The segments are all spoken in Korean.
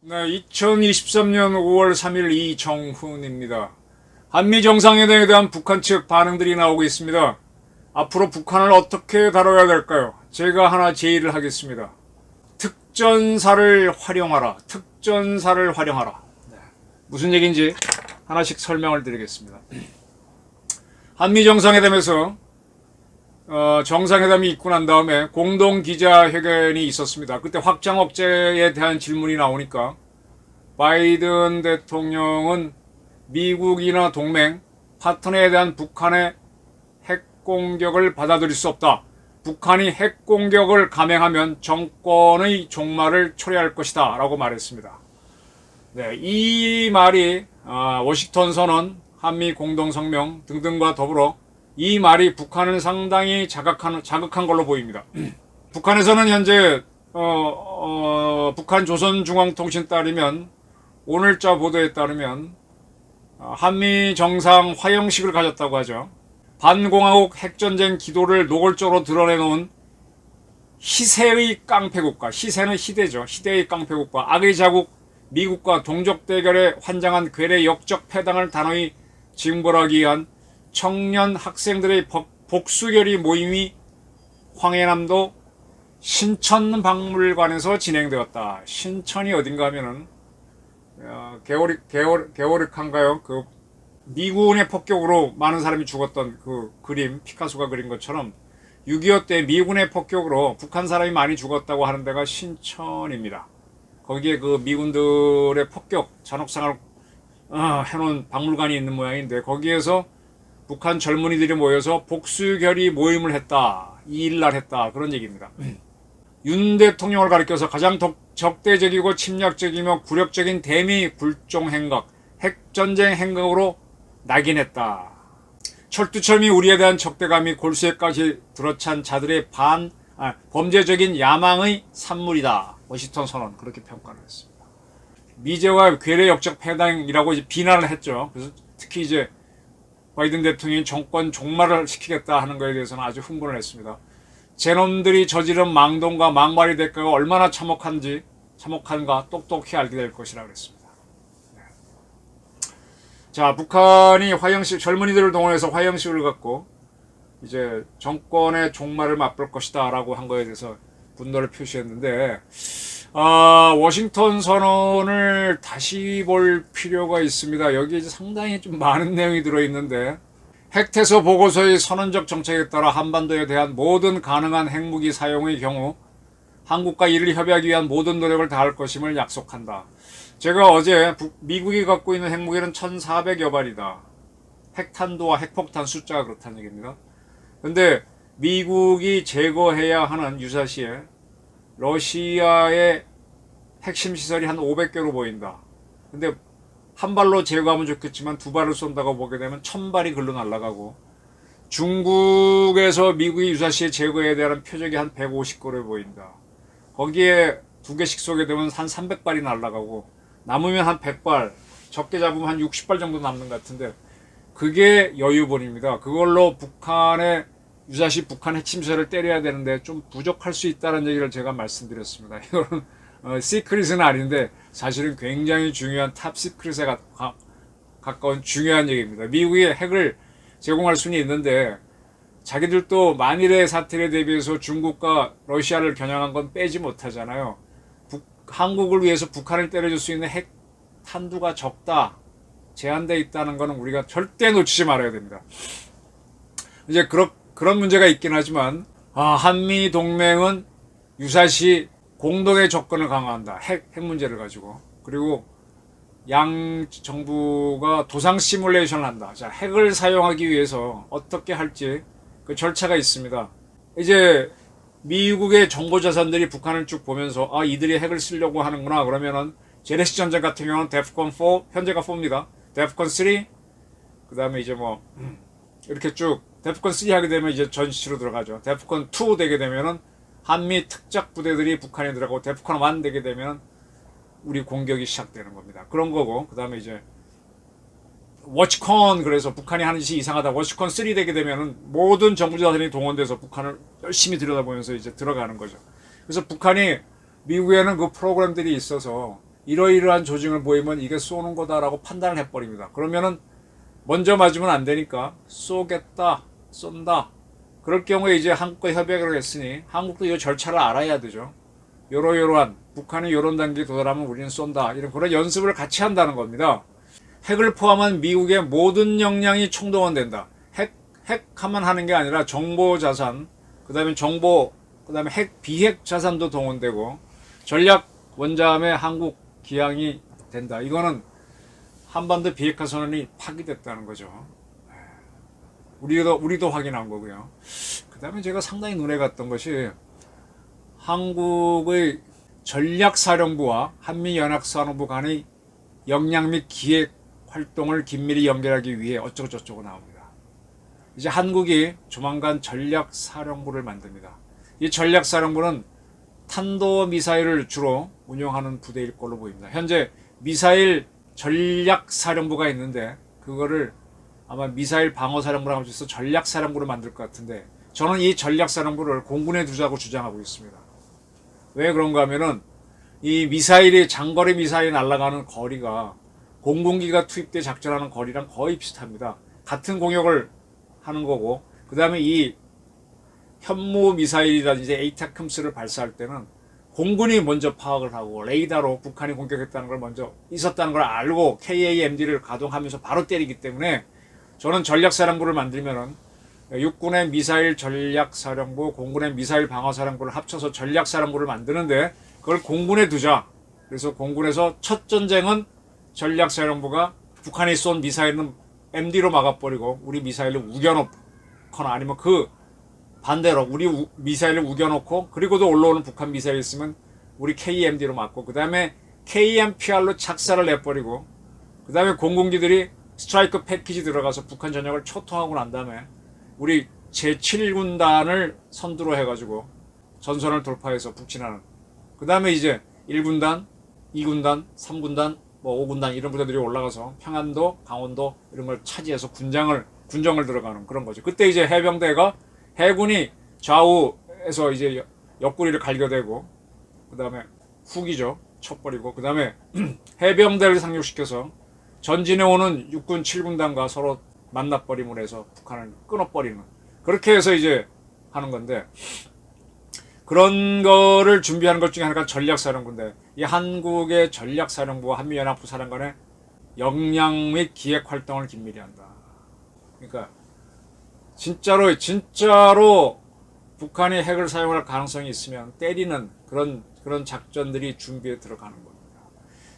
네, 2023년 5월 3일 이정훈입니다. 한미 정상회담에 대한 북한 측 반응들이 나오고 있습니다. 앞으로 북한을 어떻게 다뤄야 될까요? 제가 하나 제의를 하겠습니다. 특전사를 활용하라. 특전사를 활용하라. 네. 무슨 얘기인지 하나씩 설명을 드리겠습니다. 한미 정상회담에서 정상회담이 있고 난 다음에 공동 기자회견이 있었습니다. 그때 확장 억제에 대한 질문이 나오니까 바이든 대통령은 미국이나 동맹, 파트너에 대한 북한의 핵 공격을 받아들일 수 없다. 북한이 핵 공격을 감행하면 정권의 종말을 초래할 것이다. 라고 말했습니다. 네, 이 말이 워싱턴 선언, 한미 공동성명 등등과 더불어 이 말이 북한을 상당히 자극한 걸로 보입니다. 북한에서는 현재 북한 조선중앙통신 따르면 오늘자 보도에 따르면 한미 정상 화형식을 가졌다고 하죠. 반공화국 핵전쟁 기도를 노골적으로 드러내놓은 희세의 깡패국가, 희세는 희대죠. 희대의 깡패국가, 악의 자국 미국과 동족 대결에 환장한 괴뢰 역적 패당을 단호히 징벌하기 위한 청년 학생들의 복수결의 모임이 황해남도 신천박물관에서 진행되었다. 신천이 어딘가 하면은 게오르칸가요? 그 미군의 폭격으로 많은 사람이 죽었던 그 그림, 피카소가 그린 것처럼 6.25 때 미군의 폭격으로 북한 사람이 많이 죽었다고 하는 데가 신천입니다. 거기에 그 미군들의 폭격, 잔혹상을 해놓은 박물관이 있는 모양인데 거기에서 북한 젊은이들이 모여서 복수결의 모임을 했다. 2일날 했다. 그런 얘기입니다. 윤 대통령을 가리켜서 가장 적대적이고 침략적이며 굴욕적인 대미 굴종 행각, 핵전쟁 행각으로 낙인했다. 철두철미 우리에 대한 적대감이 골수에까지 들어찬 자들의 범죄적인 야망의 산물이다. 워싱턴 선언 그렇게 평가를 했습니다. 미제와 괴뢰 역적 패당이라고 이제 비난을 했죠. 그래서 특히 이제 바이든 대통령이 정권 종말을 시키겠다 하는 것에 대해서는 아주 흥분을 했습니다. 제놈들이 저지른 망동과 망발의 대가가 얼마나 참혹한가 똑똑히 알게 될 것이라 그랬습니다. 자, 북한이 화형식, 젊은이들을 동원해서 화형식을 갖고 이제 정권의 종말을 맛볼 것이다 라고 한 거에 대해서 분노를 표시했는데 워싱턴 선언을 다시 볼 필요가 있습니다. 여기에 이제 상당히 좀 많은 내용이 들어있는데 핵태서 보고서의 선언적 정책에 따라 한반도에 대한 모든 가능한 핵무기 사용의 경우 한국과 이를 협의하기 위한 모든 노력을 다할 것임을 약속한다. 제가 어제 미국이 갖고 있는 핵무기는 1400여 발이다. 핵탄두와 핵폭탄 숫자가 그렇다는 얘기입니다. 근데 미국이 제거해야 하는 유사시에 러시아의 핵심 시설이 한 500개로 보인다. 근데 한 발로 제거하면 좋겠지만 두 발을 쏜다고 보게 되면 1000발이 글로 날아가고 중국에서 미국이 유사시에 제거해야 되는 표적이 한 150개로 보인다. 거기에 두 개씩 쏘게 되면 한 300발이 날아가고 남으면 한 100발, 적게 잡으면 한 60발 정도 남는 것 같은데 그게 여유본입니다. 그걸로 북한의 유사시 북한 핵심시설을 때려야 되는데 좀 부족할 수 있다는 얘기를 제가 말씀드렸습니다. 이거는 시크릿은 아닌데 사실은 굉장히 중요한 탑 시크릿에 가까운 중요한 얘기입니다. 미국이 핵을 제공할 수는 있는데 자기들도 만일의 사태에 대비해서 중국과 러시아를 겨냥한 건 빼지 못하잖아요. 한국을 위해서 북한을 때려줄 수 있는 핵 탄두가 적다, 제한되어 있다는 것은 우리가 절대 놓치지 말아야 됩니다. 이제 그런 문제가 있긴 하지만 한미 동맹은 유사시 공동의 접근을 강화한다. 핵 문제를 가지고. 그리고 양 정부가 도상 시뮬레이션을 한다. 자, 핵을 사용하기 위해서 어떻게 할지 그 절차가 있습니다. 이제 미국의 정보자산들이 북한을 쭉 보면서 이들이 핵을 쓰려고 하는구나. 그러면은 제네시스 전쟁 같은 경우는 데프콘 4, 현재가 4입니다. 데프콘 3, 그 다음에 이제 뭐 이렇게 쭉 데프콘 3 하게 되면 이제 전시로 들어가죠. 데프콘 2 되게 되면은 한미 특작 부대들이 북한에 들어가고 데프콘 1 되게 되면 우리 공격이 시작되는 겁니다. 그런 거고 그 다음에 이제 워치콘, 그래서 북한이 하는 짓이 이상하다. 워치콘 3 되게 되면은 모든 정부자들이 동원돼서 북한을 열심히 들여다보면서 이제 들어가는 거죠. 그래서 북한이 미국에는 그 프로그램들이 있어서 이러이러한 조짐을 보이면 이게 쏘는 거다라고 판단을 해버립니다. 그러면은 먼저 맞으면 안 되니까 쏘겠다, 쏜다. 그럴 경우에 이제 한국과 협약을 했으니 한국도 이 절차를 알아야 되죠. 요러요러한 북한이 요런 단계에 도달하면 우리는 쏜다. 이런 그런 연습을 같이 한다는 겁니다. 핵을 포함한 미국의 모든 역량이 총동원된다. 핵하만 하는 게 아니라 정보 자산, 그다음에 그다음에 핵 비핵 자산도 동원되고 전략 원잠에 한국 기항이 된다. 이거는 한반도 비핵화 선언이 파기됐다는 거죠. 우리도 확인한 거고요. 그다음에 제가 상당히 눈에 갔던 것이 한국의 전략사령부와 한미연합사령부 간의 역량 및 기획 활동을 긴밀히 연결하기 위해 어쩌고저쩌고 나옵니다. 이제 한국이 조만간 전략사령부를 만듭니다. 이 전략사령부는 탄도미사일을 주로 운용하는 부대일 걸로 보입니다. 현재 미사일 전략사령부가 있는데 그거를 아마 미사일 방어사령부라고 해서 전략사령부를 만들 것 같은데 저는 이 전략사령부를 공군에 두자고 주장하고 있습니다. 왜 그런가 하면은 이 미사일이 장거리 미사일이 날아가는 거리가 공군기가 투입돼 작전하는 거리랑 거의 비슷합니다. 같은 공역을 하는 거고 그 다음에 이 현무 미사일이라든지 에이타크ම්스를 발사할 때는 공군이 먼저 파악을 하고 레이더로 북한이 공격했다는 걸 먼저 있었다는 걸 알고 KAMD를 가동하면서 바로 때리기 때문에 저는 전략사령부를 만들면은 육군의 미사일 전략사령부, 공군의 미사일 방어사령부를 합쳐서 전략사령부를 만드는데 그걸 공군에 두자. 그래서 공군에서 첫 전쟁은 전략사령부가 북한이 쏜 미사일은 MD로 막아버리고 우리 미사일을 우겨놓거나 아니면 그 반대로 우리 미사일을 우겨놓고 그리고도 올라오는 북한 미사일 있으면 우리 KMD로 막고 그 다음에 KMPR로 착사를 내버리고 그 다음에 공군기들이 스트라이크 패키지 들어가서 북한 전역을 초토하고 난 다음에 우리 제7군단을 선두로 해가지고 전선을 돌파해서 북진하는 그 다음에 이제 1군단, 2군단, 3군단, 뭐 5군단 이런 부대들이 올라가서 평안도, 강원도 이런 걸 차지해서 군정을 들어가는 그런 거죠. 그때 이제 해병대가 해군이 좌우에서 이제 옆구리를 갈겨대고 그 다음에 후기죠. 쳐버리고 그 다음에 해병대를 상륙시켜서 전진해 오는 육군 7군단과 서로 만나버림을 해서 북한을 끊어버리는 그렇게 해서 이제 하는 건데 그런 거를 준비하는 것 중에 하나가 전략사령부인데 이 한국의 전략사령부와 한미연합부 사령관의 역량 및 기획활동을 긴밀히 한다. 그러니까 진짜로 북한이 핵을 사용할 가능성이 있으면 때리는 그런 작전들이 준비에 들어가는 겁니다.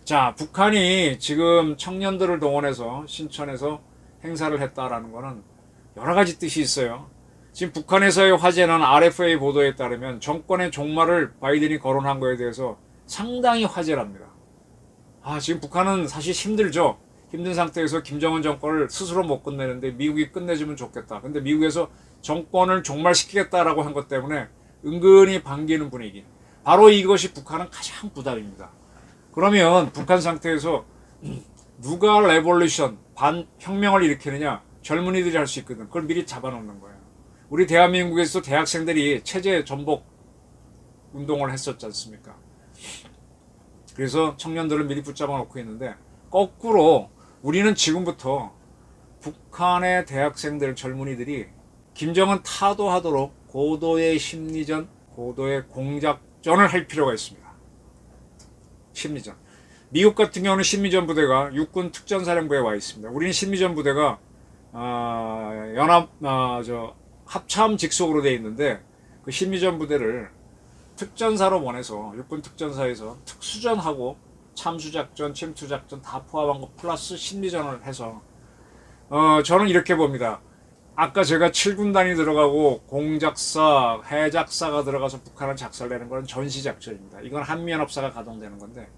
자, 북한이 지금 청년들을 동원해서 신천에서 행사를 했다라는 거는 여러 가지 뜻이 있어요. 지금 북한에서의 화제는 RFA 보도에 따르면 정권의 종말을 바이든이 거론한 거에 대해서 상당히 화제랍니다. 지금 북한은 사실 힘들죠. 힘든 상태에서 김정은 정권을 스스로 못 끝내는데 미국이 끝내주면 좋겠다. 근데 미국에서 정권을 종말시키겠다라고 한 것 때문에 은근히 반기는 분위기. 바로 이것이 북한은 가장 부담입니다. 그러면 북한 상태에서 누가 레볼루션, 반혁명을 일으키느냐? 젊은이들이 할 수 있거든. 그걸 미리 잡아놓는 거예요. 우리 대한민국에서 대학생들이 체제 전복 운동을 했었지 않습니까? 그래서 청년들을 미리 붙잡아 놓고 있는데 거꾸로 우리는 지금부터 북한의 대학생들, 젊은이들이 김정은 타도하도록 고도의 심리전, 고도의 공작전을 할 필요가 있습니다. 심리전. 미국 같은 경우는 심리전 부대가 육군 특전사령부에 와 있습니다. 우리는 심리전 부대가 합참 직속으로 되어 있는데 그 심리전 부대를 특전사로 보내서 육군 특전사에서 특수전하고 참수작전, 침투작전 다 포함한 거 플러스 심리전을 해서 저는 이렇게 봅니다. 아까 제가 7군단이 들어가고 공작사, 해작사가 들어가서 북한을 작살내는 건 전시작전입니다. 이건 한미연합사가 가동되는 건데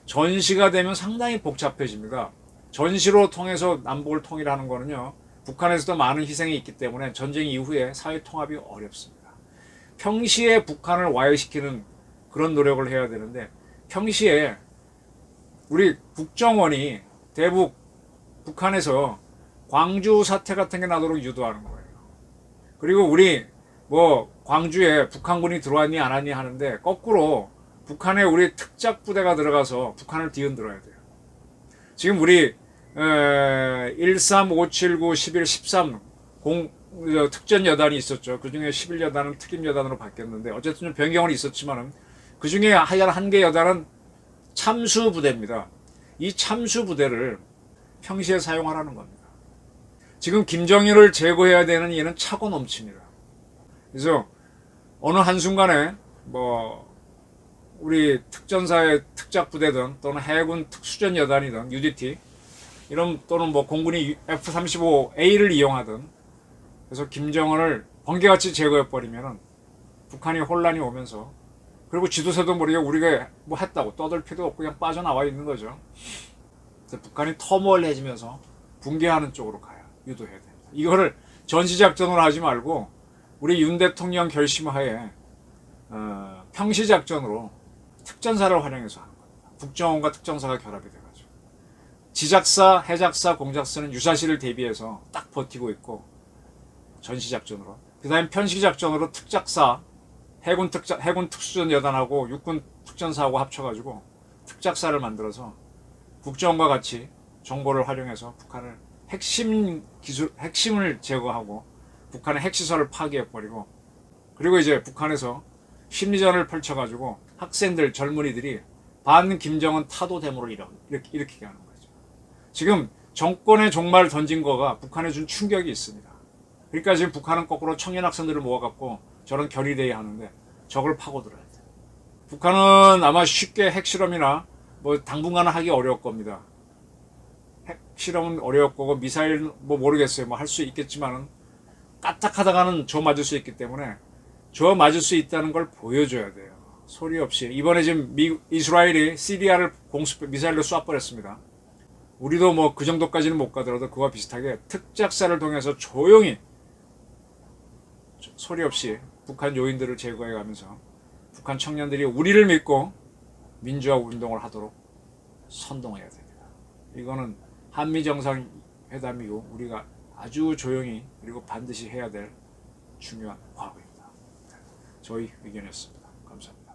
전시가 되면 상당히 복잡해집니다. 전시로 통해서 남북을 통일하는 거는요. 북한에서도 많은 희생이 있기 때문에 전쟁 이후에 사회 통합이 어렵습니다. 평시에 북한을 와해시키는 그런 노력을 해야 되는데 평시에 우리 국정원이 대북 북한에서 광주 사태 같은 게 나도록 유도하는 거예요. 그리고 우리 뭐 광주에 북한군이 들어왔니 안 왔니 하는데 거꾸로 북한에 우리 특작 부대가 들어가서 북한을 뒤흔들어야 돼요. 지금 우리 13, 579, 11, 13 특전 여단이 있었죠. 그 중에 11여단은 특임 여단으로 바뀌었는데 어쨌든 좀 변경은 있었지만은 그 중에 하얀 한 개 여단은 참수 부대입니다. 이 참수 부대를 평시에 사용하라는 겁니다. 지금 김정일을 제거해야 되는 얘는 차고 넘칩니다. 그래서 어느 한순간에 뭐 우리 특전사의 특작 부대든 또는 해군 특수전 여단이든 UDT 이런 또는 뭐 공군이 F-35A를 이용하든 그래서 김정은을 번개같이 제거해버리면은 북한이 혼란이 오면서 그리고 지도새도 모르게 우리가 뭐 했다고 떠들 필요도 없고 그냥 빠져나와 있는 거죠. 그래서 북한이 터무얼해지면서 붕괴하는 쪽으로 가야 유도해야 됩니다. 이거를 전시작전으로 하지 말고 우리 윤 대통령 결심하에 평시작전으로 특전사를 활용해서 하는 겁니다. 국정원과 특전사가 결합이 돼가지고 지작사, 해작사, 공작사는 유사시를 대비해서 딱 버티고 있고 전시작전으로 그 다음에 편시작전으로 특작사, 해군 특수전 여단하고 육군 특전사하고 합쳐가지고 특작사를 만들어서 국정원과 같이 정보를 활용해서 북한을 핵심을 제거하고 북한의 핵시설을 파괴해버리고 그리고 이제 북한에서 심리전을 펼쳐가지고 학생들, 젊은이들이 반 김정은 타도 데모를 일으키게 하는 거죠. 지금 정권의 종말 던진 거가 북한에 준 충격이 있습니다. 그러니까 지금 북한은 거꾸로 청년 학생들을 모아갖고 저런 결의대회 하는데 저걸 파고들어야 돼요. 북한은 아마 쉽게 핵실험이나 뭐 당분간은 하기 어려울 겁니다. 핵실험은 어려울 거고 미사일 뭐 모르겠어요. 뭐 할 수 있겠지만은 까딱하다가는 저 맞을 수 있기 때문에 저 맞을 수 있다는 걸 보여줘야 돼요. 소리 없이. 이번에 지금 이스라엘이 시리아를 미사일로 쏴버렸습니다. 우리도 뭐 그 정도까지는 못 가더라도 그와 비슷하게 특작사를 통해서 조용히 소리 없이 북한 요인들을 제거해가면서 북한 청년들이 우리를 믿고 민주화 운동을 하도록 선동해야 됩니다. 이거는 한미정상회담이고 우리가 아주 조용히 그리고 반드시 해야 될 중요한 과거입니다. 저희 의견이었습니다. 감사합니다.